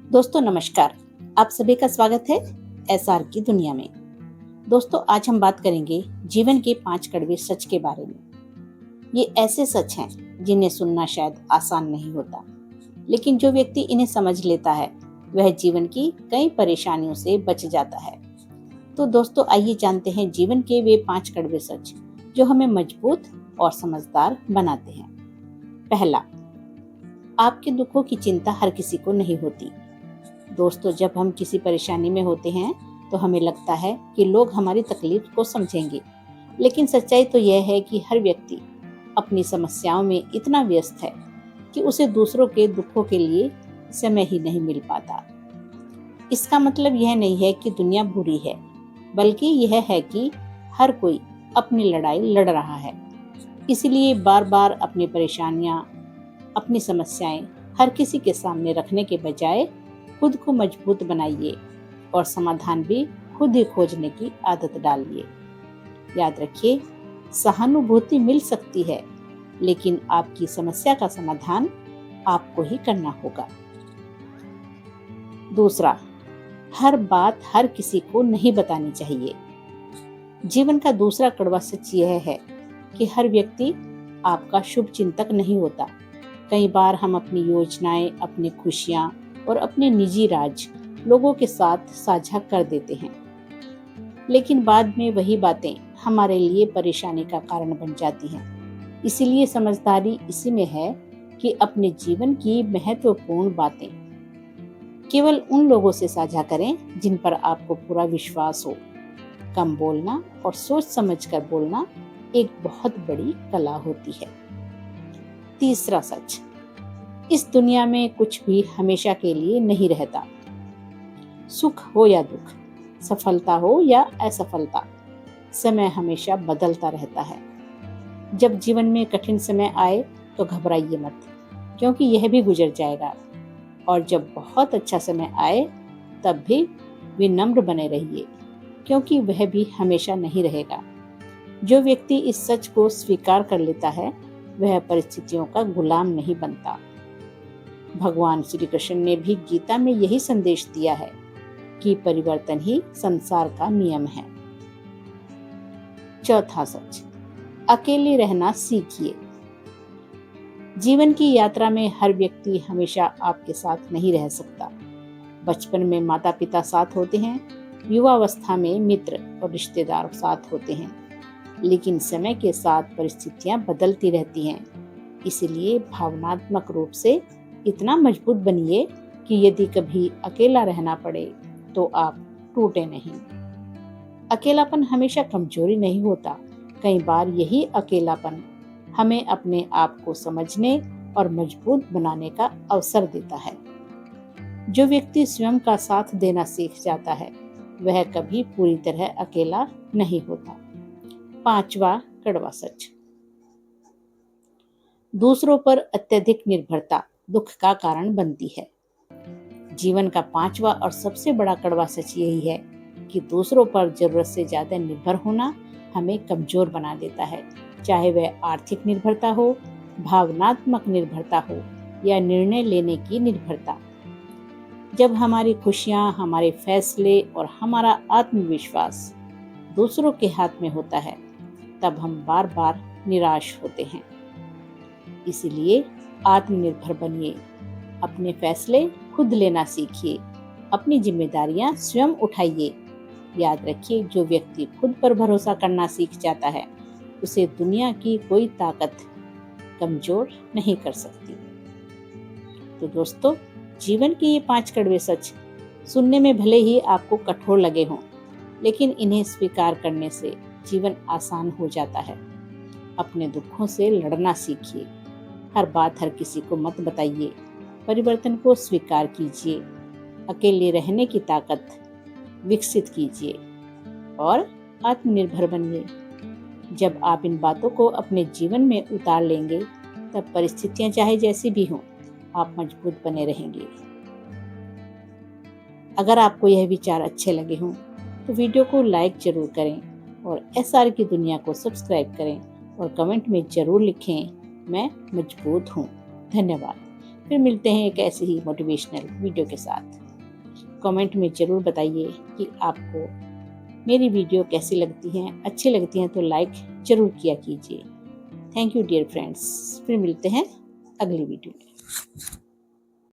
दोस्तों नमस्कार। आप सभी का स्वागत है एसआर की दुनिया में। दोस्तों आज हम बात करेंगे जीवन के 5 कड़वे सच के बारे में। ये ऐसे सच हैं जिन्हें सुनना शायद आसान नहीं होता, लेकिन जो व्यक्ति इन्हें समझ लेता है वह जीवन की कई परेशानियों से बच जाता है। तो दोस्तों आइए जानते हैं जीवन के वे 5 कड़वे सच जो हमें मजबूत और समझदार बनाते हैं। पहला, आपके दुखों की चिंता हर किसी को नहीं होती। दोस्तों जब हम किसी परेशानी में होते हैं तो हमें लगता है कि लोग हमारी तकलीफ को समझेंगे, लेकिन सच्चाई तो यह है कि हर व्यक्ति अपनी समस्याओं में इतना व्यस्त है कि उसे दूसरों के दुखों के लिए समय ही नहीं मिल पाता। इसका मतलब यह नहीं है कि दुनिया बुरी है, बल्कि यह है कि हर कोई अपनी लड़ाई लड़ रहा है। इसलिए बार बार अपनी परेशानियां, अपनी समस्याएं हर किसी के सामने रखने के बजाय खुद को मजबूत बनाइए और समाधान भी खुद ही खोजने की आदत डालिए। याद रखिए, सहानुभूति मिल सकती है, लेकिन आपकी समस्या का समाधान आपको ही करना होगा। दूसरा, हर बात हर किसी को नहीं बतानी चाहिए। जीवन का दूसरा कड़वा सच यह है कि हर व्यक्ति आपका शुभ चिंतक नहीं होता। कई बार हम अपनी योजनाएं, अपनी खुशियां और अपने निजी राज लोगों के साथ साझा कर देते हैं, लेकिन बाद में वही बातें हमारे लिए परेशानी का कारण बन जाती हैं। इसीलिए समझदारी इसी में है कि अपने जीवन की महत्वपूर्ण बातें केवल उन लोगों से साझा करें जिन पर आपको पूरा विश्वास हो। कम बोलना और सोच समझकर बोलना एक बहुत बड़ी कला होती है। तीसरा सच, इस दुनिया में कुछ भी हमेशा के लिए नहीं रहता। सुख हो या दुख, सफलता हो या असफलता, समय हमेशा बदलता रहता है। जब जीवन में कठिन समय आए तो घबराइए मत, क्योंकि यह भी गुजर जाएगा। और जब बहुत अच्छा समय आए तब भी विनम्र बने रहिए, क्योंकि वह भी हमेशा नहीं रहेगा। जो व्यक्ति इस सच को स्वीकार कर लेता है वह परिस्थितियों का गुलाम नहीं बनता। भगवान श्री कृष्ण ने भी गीता में यही संदेश दिया है कि परिवर्तन ही संसार का नियम है। चौथा सच, अकेले रहना सीखिए। जीवन की यात्रा में हर व्यक्ति हमेशा आपके साथ नहीं रह सकता। बचपन में माता पिता साथ होते हैं, युवावस्था में मित्र और रिश्तेदार साथ होते हैं, लेकिन समय के साथ परिस्थितियां बदलती रहती हैं। इसलिए भावनात्मक रूप से इतना मजबूत बनिए कि यदि कभी अकेला रहना पड़े तो आप टूटे नहीं। अकेलापन हमेशा कमजोरी नहीं होता। कई बार यही अकेलापन हमें अपने आप को समझने और मजबूत बनाने का अवसर देता है। जो व्यक्ति स्वयं का साथ देना सीख जाता है वह कभी पूरी तरह अकेला नहीं होता। पांचवा कड़वा सच, दूसरों पर अत्यधिक निर्भरता दुख का कारण बनती है। जीवन का पांचवा और सबसे बड़ा कड़वा सच यही है कि दूसरों पर जरूरत से ज्यादा निर्भर होना हमें कमजोर बना देता है। चाहे वह आर्थिक निर्भरता हो, भावनात्मक निर्भरता हो या निर्णय लेने की निर्भरता। जब हमारी खुशियां, हमारे फैसले और हमारा आत्मविश्वास दूसरों के हाथ में होता है तब हम बार बार निराश होते हैं। इसलिए आत्मनिर्भर बनिए, अपने फैसले खुद लेना सीखिए, अपनी जिम्मेदारियां स्वयं उठाइए। याद रखिए, जो व्यक्ति खुद पर भरोसा करना सीख जाता है उसे दुनिया की कोई ताकत कमजोर नहीं कर सकती। तो दोस्तों, जीवन के ये 5 कड़वे सच सुनने में भले ही आपको कठोर लगे हों, लेकिन इन्हें स्वीकार करने से जीवन आसान हो जाता है। अपने दुखों से लड़ना सीखिए, हर बात हर किसी को मत बताइए, परिवर्तन को स्वीकार कीजिए, अकेले रहने की ताकत विकसित कीजिए और आत्मनिर्भर बनिए। जब आप इन बातों को अपने जीवन में उतार लेंगे तब परिस्थितियां चाहे जैसी भी हों, आप मजबूत बने रहेंगे। अगर आपको यह विचार अच्छे लगे हों तो वीडियो को लाइक जरूर करें और एसआर की दुनिया को सब्सक्राइब करें और कमेंट में जरूर लिखें, मैं मजबूत हूँ। धन्यवाद। फिर मिलते हैं एक ऐसे ही मोटिवेशनल वीडियो के साथ। कमेंट में ज़रूर बताइए कि आपको मेरी वीडियो कैसी लगती हैं। अच्छी लगती हैं तो लाइक ज़रूर किया कीजिए। Thank you dear friends. फिर मिलते हैं अगली वीडियो में।